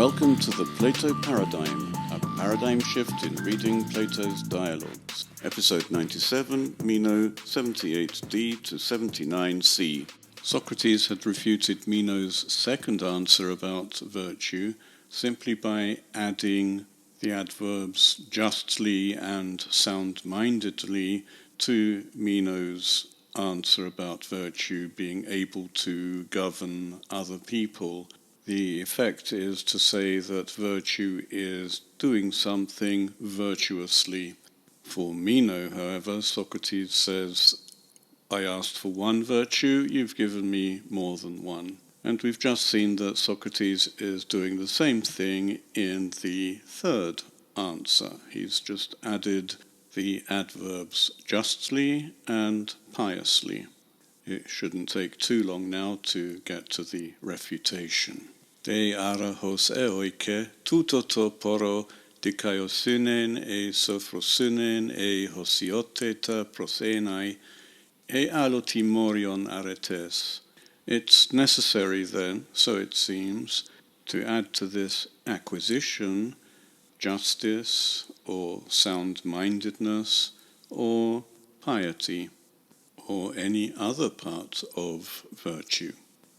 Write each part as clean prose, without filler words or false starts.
Welcome to the Plato Paradigm, a paradigm shift in reading Plato's dialogues. Episode 97, Meno 78d to 79c. Socrates had refuted Meno's second answer about virtue simply by adding the adverbs justly and sound-mindedly to Meno's answer about virtue being able to govern other people. The effect is to say that virtue is doing something virtuously. For Meno, however, Socrates says, I asked for one virtue, you've given me more than one. And we've just seen that Socrates is doing the same thing in the third answer. He's just added the adverbs justly and piously. It shouldn't take too long now to get to the refutation. De ara hos eoike, tutoto poro dikaiosynen e sophrosynen e hosioteta prosenai e allotimorion aretes. It's necessary then, so it seems, to add to this acquisition justice or sound-mindedness or piety or any other part of virtue.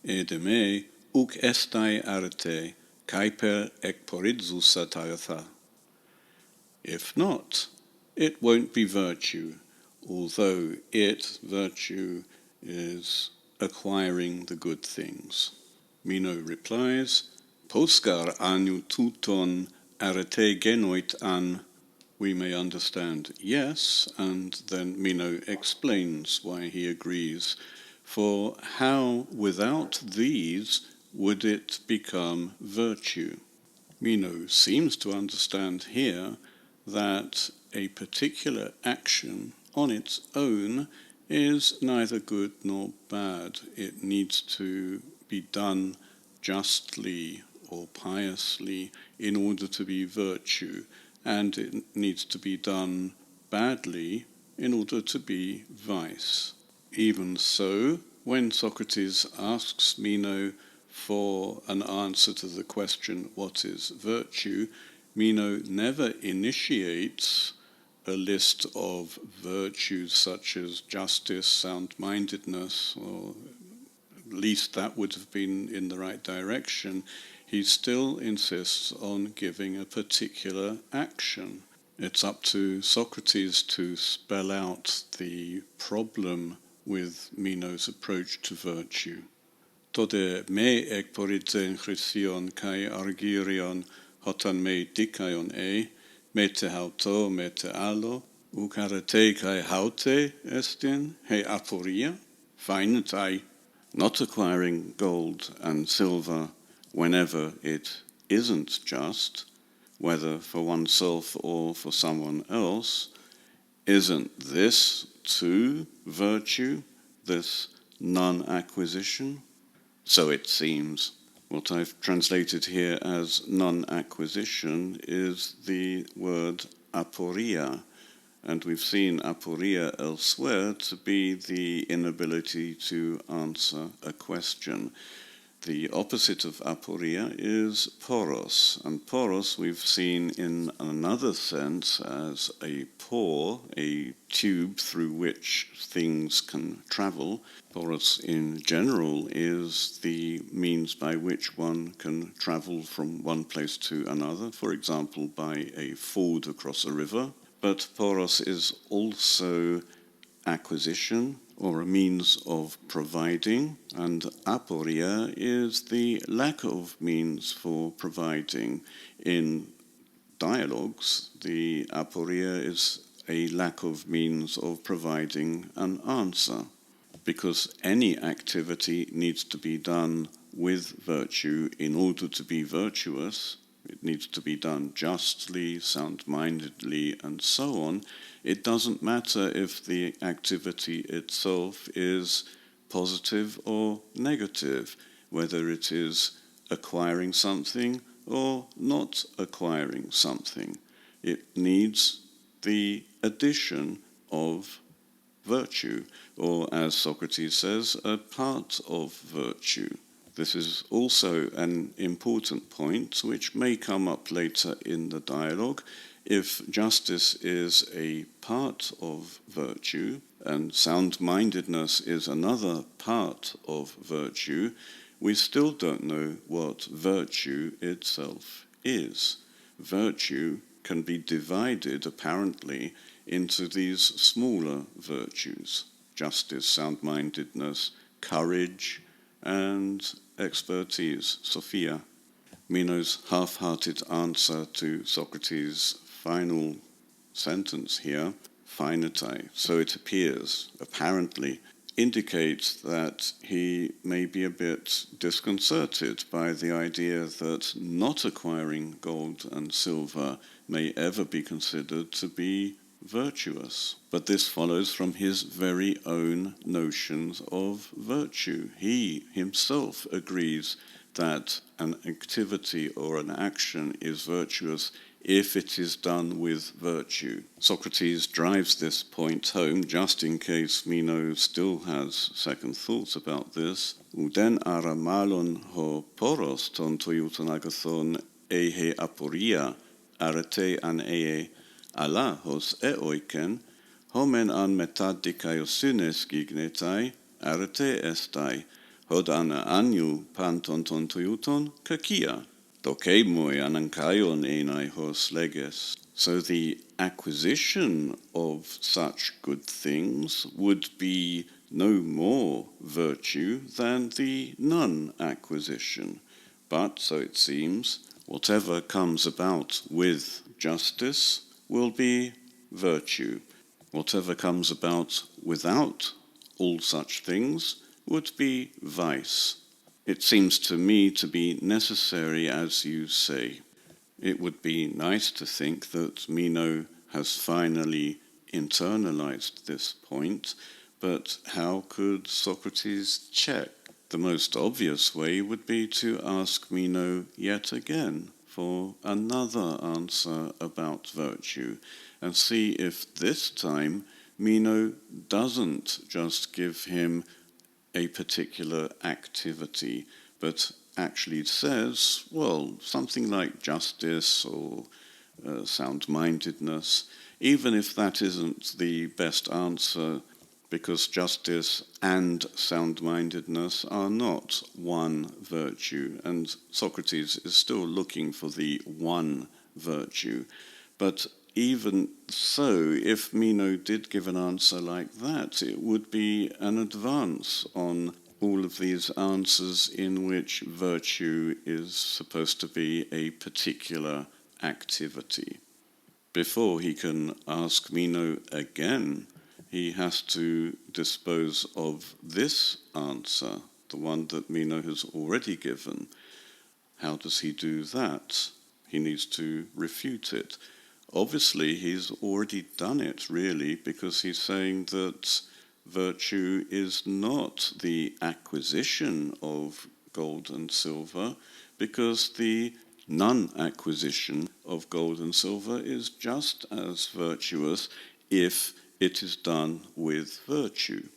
Edeme uk estai arte, kaiper ekporidzus ataiotha. If not, it won't be virtue, although virtue, is acquiring the good things. Meno replies, Poskar anu tuton arete genoit an. We may understand yes, and then Meno explains why he agrees. For how without these would it become virtue? Meno seems to understand here that a particular action on its own is neither good nor bad. It needs to be done justly or piously in order to be virtue, and it needs to be done badly in order to be vice. Even so, when Socrates asks Meno for an answer to the question, what is virtue, Meno never initiates a list of virtues such as justice, sound-mindedness, or at least that would have been in the right direction. He still insists on giving a particular action. It's up to Socrates to spell out the problem with Meno's approach to virtue. Tode me ekporitzen chrysion kai argirion hotan me dikaion me te hauto, me te allo, ukarete kai haute estin, he aporia, fainetai, not acquiring gold and silver whenever it isn't just, whether for oneself or for someone else, isn't this too virtue, this non-acquisition? So it seems. What I've translated here as non-acquisition is the word aporia, and we've seen aporia elsewhere to be the inability to answer a question. The opposite of aporia is poros, and poros we've seen in another sense as a pore, a tube through which things can travel. Poros in general is the means by which one can travel from one place to another, for example by a ford across a river. But poros is also acquisition, or a means of providing, and aporia is the lack of means for providing. In dialogues, the aporia is a lack of means of providing an answer, because any activity needs to be done with virtue in order to be virtuous. It needs to be done justly, sound-mindedly, and so on. It doesn't matter if the activity itself is positive or negative, whether it is acquiring something or not acquiring something. It needs the addition of virtue, or as Socrates says, a part of virtue. This is also an important point which may come up later in the dialogue. If justice is a part of virtue and sound-mindedness is another part of virtue, we still don't know what virtue itself is. Virtue can be divided, apparently, into these smaller virtues: justice, sound-mindedness, courage, and expertise, Sophia. Meno's half-hearted answer to Socrates' final sentence here, finite, so it appears, apparently, indicates that he may be a bit disconcerted by the idea that not acquiring gold and silver may ever be considered to be virtuous. But this follows from his very own notions of virtue. He himself agrees that an activity or an action is virtuous if it is done with virtue. Socrates drives this point home, just in case Meno still has second thoughts about this. Uden ara malon ho poros ton toiuton agathon ehe aporia, arete an ee ala hos eoiken, homen an metadikaiosynes gignetai, arete estai, hod ana annu panton ton toiuton kakia. So the acquisition of such good things would be no more virtue than the non-acquisition. But, so it seems, whatever comes about with justice will be virtue. Whatever comes about without all such things would be vice. It seems to me to be necessary, as you say. It would be nice to think that Meno has finally internalized this point, but how could Socrates check? The most obvious way would be to ask Meno yet again for another answer about virtue, and see if this time Meno doesn't just give him a particular activity, but actually says, well, something like justice or sound-mindedness, even if that isn't the best answer, because justice and sound-mindedness are not one virtue, and Socrates is still looking for the one virtue. But even so, if Meno did give an answer like that, it would be an advance on all of these answers in which virtue is supposed to be a particular activity. Before he can ask Meno again, he has to dispose of this answer, the one that Meno has already given. How does he do that? He needs to refute it. Obviously, he's already done it, really, because he's saying that virtue is not the acquisition of gold and silver, because the non-acquisition of gold and silver is just as virtuous if it is done with virtue.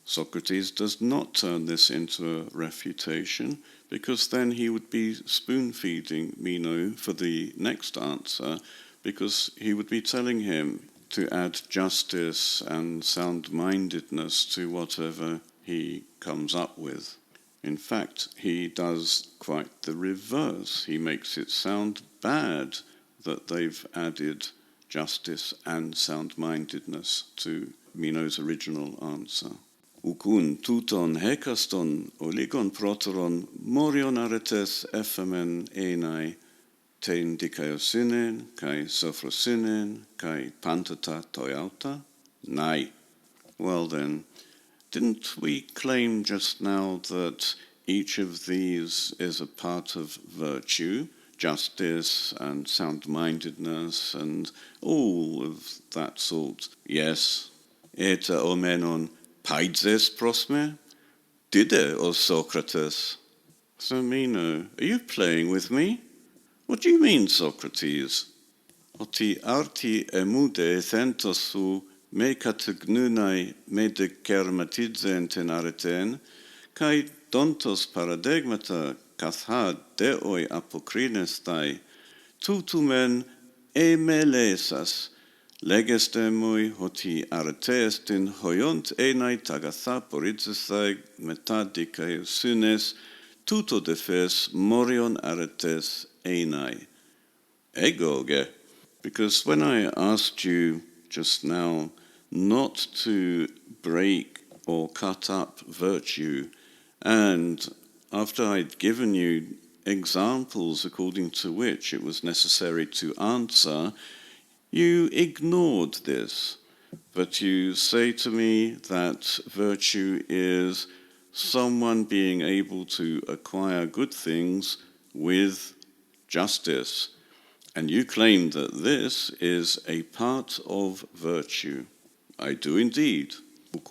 Socrates does not turn this into a refutation, because then he would be spoon-feeding Meno for the next answer, because he would be telling him to add justice and sound-mindedness to whatever he comes up with. In fact, he does quite the reverse. He makes it sound bad that they've added justice and sound-mindedness to Meno's original answer. Ukun tuton hekaston oligon proteron morion aretes ephemen enai tein dikaiosynen, kai sophrosynen, kai pantata toiauta? Nai. Well then, didn't we claim just now that each of these is a part of virtue, justice and sound-mindedness and all of that sort? Yes. Eta o Menon paidzes prosme? Dide o Socrates? So Meno, are you playing with me? What do you mean, Socrates? Oti arti emude thentosu me katagnunai me de kermatidzen tenareten, kai dontos paradigmata katha deoi apokrinestai, tutumen emelesas, legestemoi hoti arteestin hoiont enai tagatha poritzesai metadikae synes, tuto defes morion artes enai. Egoge. Because when I asked you just now not to break or cut up virtue, and after I'd given you examples according to which it was necessary to answer, you ignored this. But you say to me that virtue is someone being able to acquire good things with justice. And you claim that this is a part of virtue. I do indeed.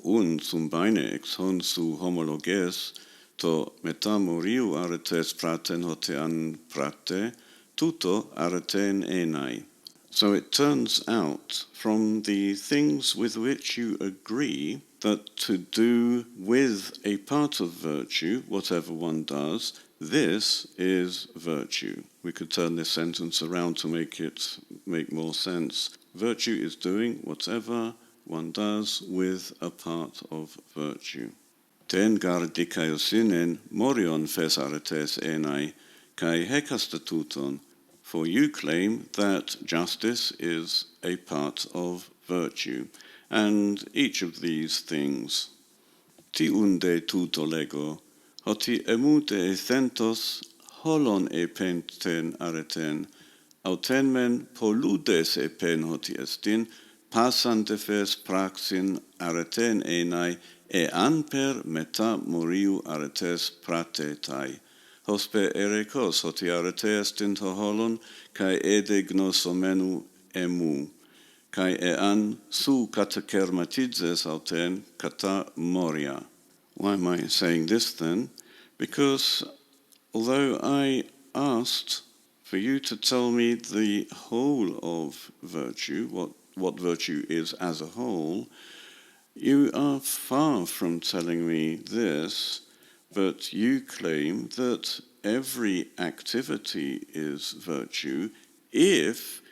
Un zum beine ex hon su homologes, to metamoriu aretes praten hotean prate, tuto areten enai. So it turns out from the things with which you agree that to do with a part of virtue, whatever one does, this is virtue. We could turn this sentence around to make more sense. Virtue is doing whatever one does with a part of virtue. Ten gardikaiosinen morion fes aretes enai, kai hekastatuton, for you claim that justice is a part of virtue, and each of these things. Ti unde tuto lego, hoti emute ethentos holon epenten areten, autenmen poludes epen hoti estin, passantefes praxin areten enai, e anper meta moriu aretes pratetai. Hospe erekos hoti arete estin to holon, kai ede gnosomenu emu, kai an su katakermatidzes auten kata moria. Why am I saying this then? Because although I asked for you to tell me the whole of virtue, what virtue is as a whole, you are far from telling me this, but you claim that every activity is virtue if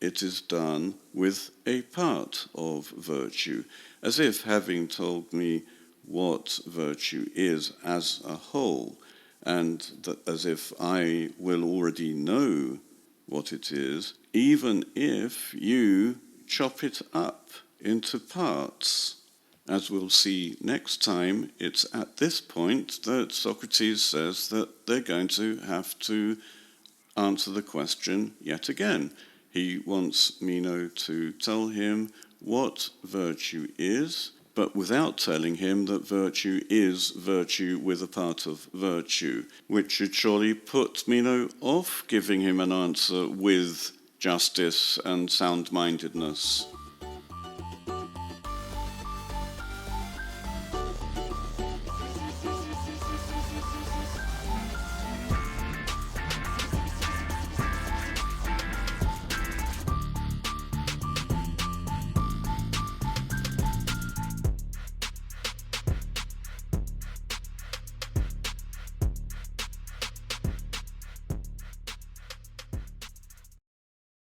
it is done with a part of virtue, as if having told me what virtue is as a whole, and that as if I will already know what it is, even if you chop it up into parts. As we'll see next time, it's at this point that Socrates says that they're going to have to answer the question yet again. He wants Meno to tell him what virtue is, but without telling him that virtue is virtue with a part of virtue, which should surely put Meno off giving him an answer with justice and sound-mindedness.